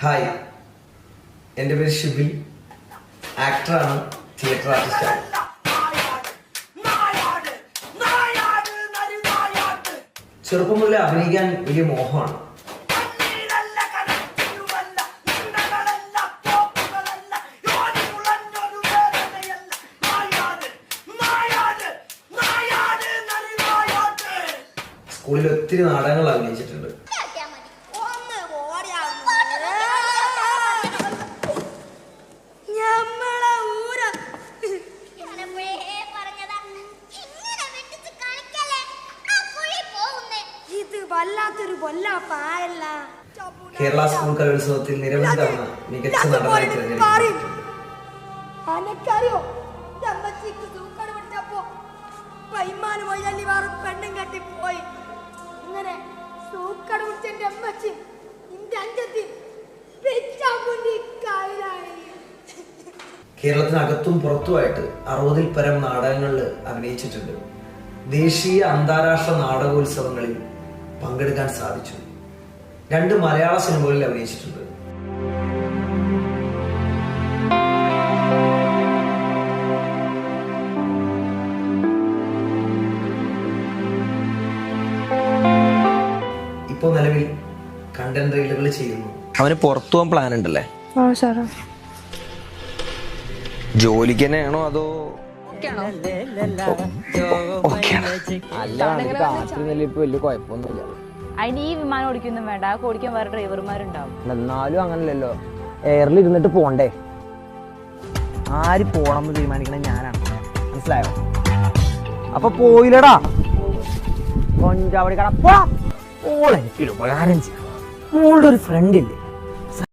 Hi, എൻ്റെ പേര് ഷിബിൽ. ആക്ടറാണ്, തിയേറ്റർ ആർട്ടിസ്റ്റാണ്. ചെറുപ്പം മുതലേ അഭിനയിക്കാൻ വലിയ മോഹമാണ്. സ്കൂളിൽ ഒത്തിരി നാടകങ്ങൾ അഭിനയിച്ചിട്ടുണ്ട്. കേരള സ്കൂൾ കലോത്സവത്തിൽ നിരവധി തവണ മികച്ച നടനായി തിരഞ്ഞെടുക്കപ്പെട്ടു. കേരളത്തിനകത്തും പുറത്തുമായിട്ട് 60-ൽ പരം നാടകങ്ങളിൽ അഭിനയിച്ചിട്ടുണ്ട്. ദേശീയ അന്താരാഷ്ട്ര നാടകോത്സവങ്ങളിൽ പങ്കെടുക്കാൻ സാധിച്ചു. 2 മലയാള സിനിമകളിൽ അഭിനയിച്ചിട്ടുണ്ട്. ഇപ്പോ നിലവിൽ കണ്ടന്റ് റീലുകൾ ചെയ്യുന്നു. അവന് പുറത്തു പോകാൻ പ്ലാൻ ഉണ്ടല്ലേ? ജോലിക്ക് തന്നെയാണോ അതോ വലിയ കുഴപ്പമൊന്നുമില്ല. അതിന് ഈ വിമാനം ഓടിക്കൊന്നും വേണ്ട, ആ ഓടിക്കാൻ വേറെ ഡ്രൈവർമാരുണ്ടാവും. എന്നാലും അങ്ങനല്ലല്ലോ, എയറിൽ ഇരുന്നിട്ട് പോണ്ടേ? ആര് പോണമെന്ന് തീരുമാനിക്കണേ ഞാനാണ്, മനസ്സിലായോ? അപ്പൊ പോയില്ലടാ കൊഞ്ചാവടി കട. മോളെനിക്കൊരു ഉപകാരം ചെയ്യാം. മോളുടെ ഒരു ഫ്രണ്ട് ഇല്ലേ,